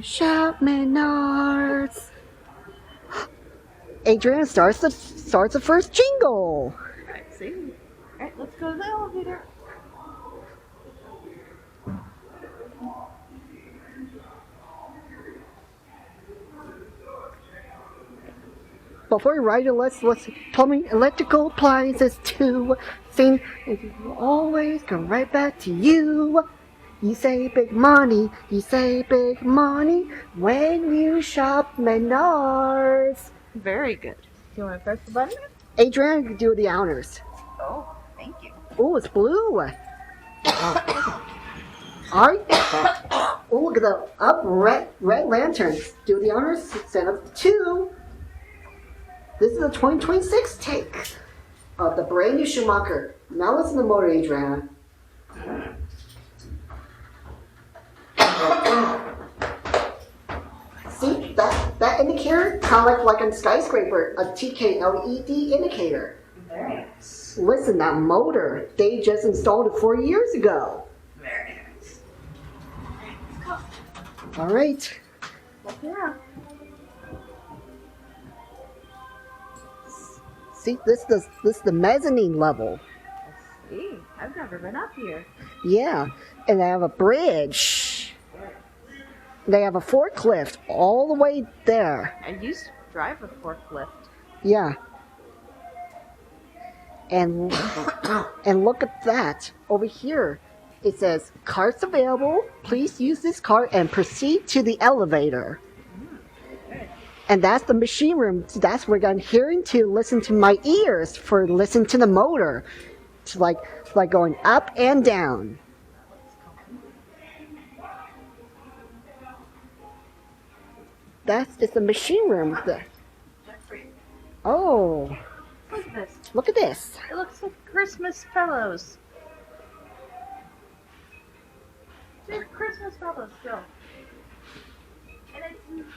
Shop Menards. Adrian starts the first jingle. Alright, see? Alright, let's go to the elevator. Before you write it, let's plumbing, electrical appliances to sing. It will always come right back to you. You say big money when you shop Menards. Very good. Do you want to press the button? Adrian, you do the honors. Oh, thank you. Oh, it's blue. Alright. Oh, look at the up red lanterns. Do the honors. Set up 2. This is a 2026 take of the brand new Schumacher. Now listen to the motor, Adriana. See that indicator? Kind of like a skyscraper, a TK LED indicator. Very nice. Listen, that motor, they just installed it 4 years ago. Very nice. Let's go. All right. Look around. See, this is the mezzanine level. Let's see. I've never been up here. Yeah, and they have a bridge. They have a forklift all the way there. I used to drive a forklift. Yeah. And look at that over here. It says carts available. Please use this cart and proceed to the elevator. And that's the machine room. That's where I'm hearing to listen to my ears for listen to the motor. It's like going up and down. It's the machine room. Oh, Look at this. look at this. It looks like Christmas pillows. They're Christmas pillows still. And it's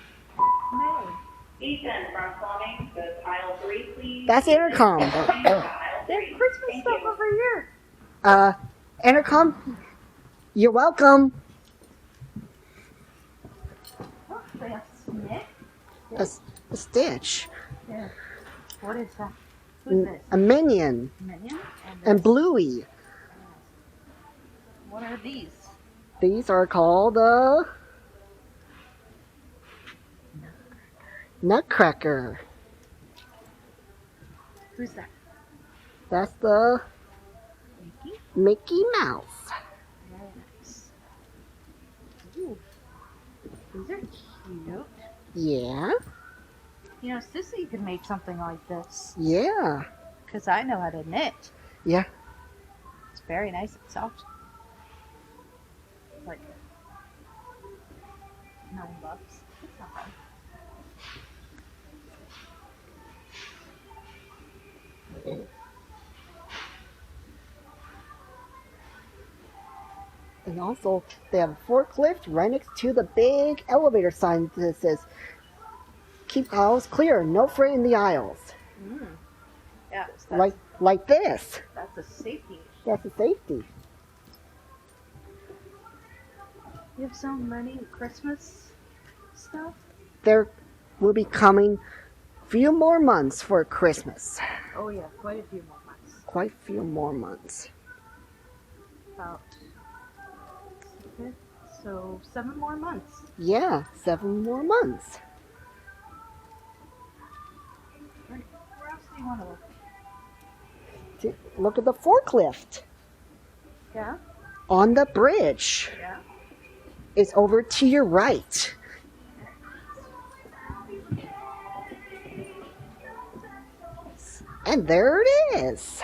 May. Ethan from plumbing, go to aisle 3, please. That's intercom. There's Christmas stuff over here. Intercom, you're welcome. Oh, they have Smith. A Stitch. Yeah. What is that? Who's this? A Minion. Minion? And Bluey. What are these? These are called Nutcracker. Who's that? That's the Mickey? Mickey Mouse. Very nice. Ooh. These are cute. Yeah, You know, Sissy could make something like this. yeah, Because I know how to knit. yeah. It's very nice and soft. Like $9. It's not bad. And also, they have a forklift right next to the big elevator sign that says, "Keep aisles clear, no freight in the aisles." Yeah, so Like this. that's a safety. That's a safety. You have so many Christmas stuff. There will be coming few more months for Christmas. Oh yeah, quite a few more months. Quite few more months. About okay, so 7 more months. Yeah, 7 more months. Right. Where else do you want to look? Look at the forklift Yeah, on the bridge. yeah. It's over to your right. And there it is.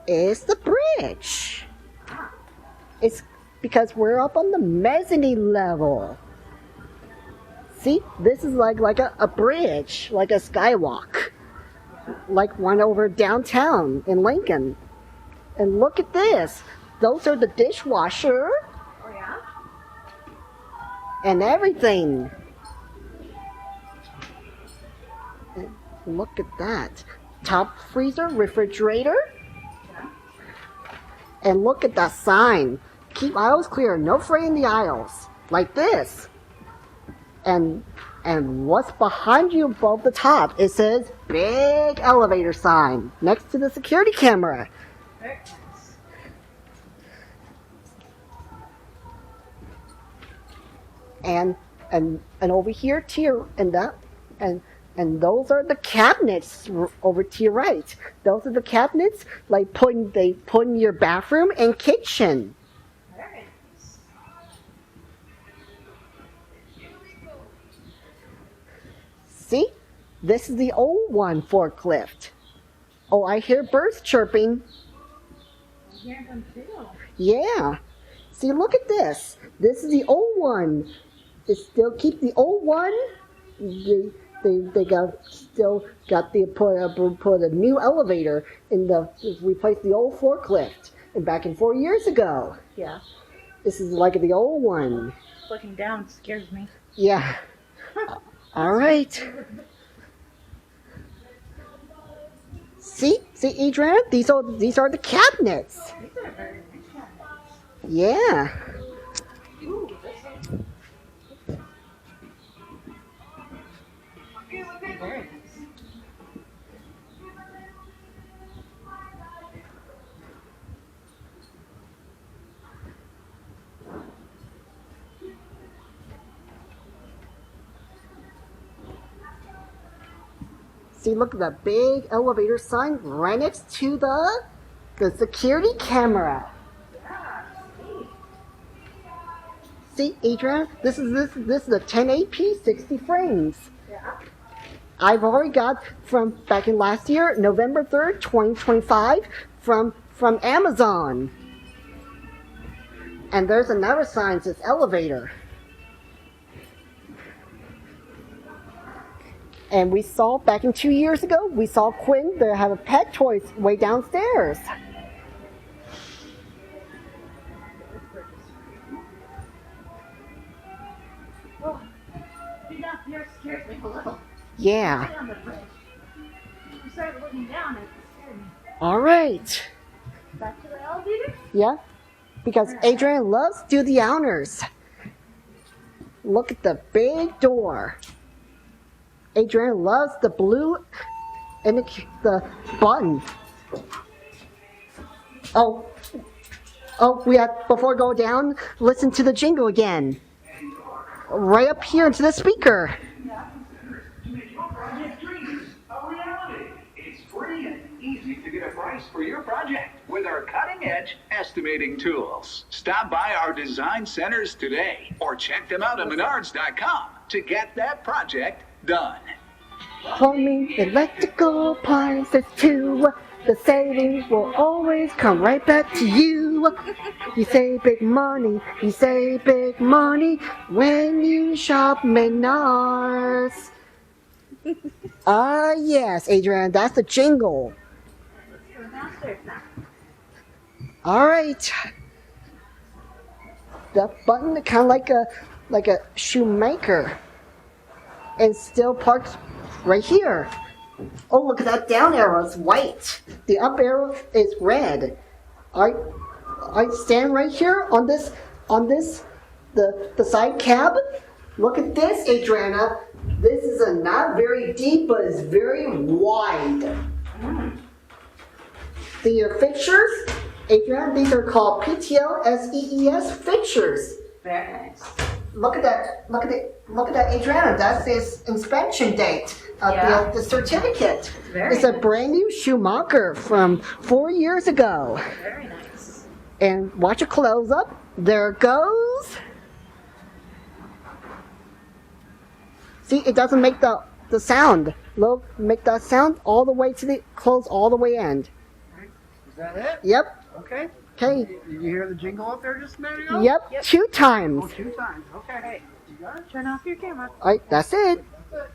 It's the bridge. It's because we're up on the mezzanine level. See, this is like a bridge, like a skywalk. Like one over downtown in Lincoln. And look at this. Those are the dishwasher Oh yeah. and everything. And look at that. Top freezer, refrigerator. Yeah. And look at that sign. Keep aisles clear, no freight in the aisles. Like this. and what's behind you above the top? It says big elevator sign next to the security camera. Very nice. And over here to your and those are the cabinets over to your right. Those are the cabinets like put in your bathroom and kitchen. Very nice. See, this is the old one forklift. Oh, I hear birds chirping. I hear them too. Yeah. See, look at this. This is the old one. They still keep the old one. They still got the put a new elevator in the replace the old forklift. And back in 4 years ago. Yeah. This is like the old one. Looking down scares me. Yeah. All right. See, Adrian, these are the cabinets. These are very nice cabinets. Yeah. Ooh, this is very nice. See, look at that big elevator sign right next to the security camera. See, Adrian, this is a 1080p 60 frames. Yeah. I've already got from back in last year, November 3rd, 2025, from Amazon. And there's another sign that says elevator. And we saw back in 2 years ago, we saw Quinn there have a pet toy way downstairs. Oh, being up here scares me a little. Yeah. Stay on the bridge. I started looking down and it scared me. All right. Back to the elevator? Yeah. Because Adrian loves do the honors. Look at the big door. Adrian loves the blue and the button. Oh, we have, before we go down, listen to the jingle again. Right up here into the speaker. To make your project dreams a reality. It's free and easy to get a price for your project with our cutting-edge estimating tools. Stop by our design centers today or check them out at Menards.com to get that project done. Plumbing, electrical appliances too. The savings will always come right back to you. You save big money when you shop Menards. Yes, Adrian, that's the jingle. Let's go downstairs now. All right. The button kind of like a Schumacher, and still parked right here. Oh, look at that down arrow. It's white. The up arrow is red. I stand right here on this the side cab. Look at this, Adriana. This is a not very deep, but it's very wide. The fixtures, Adriana, these are called PTL SEES fixtures. Very nice. Look at that, Adriana. That's his inspection date of Yeah. the certificate. Very It's a nice. brand new Schumacher from 4 years ago. Very nice. And watch it close up. There it goes. See, it doesn't make the sound. Look, make that sound all the way to the close all the way end. Is that it? Yep. Okay. Okay. Did you hear the jingle up there just a minute ago? Yep. 2 times. Oh, 2 times. Okay. You got it? Turn off your camera. All right, that's it. That's it.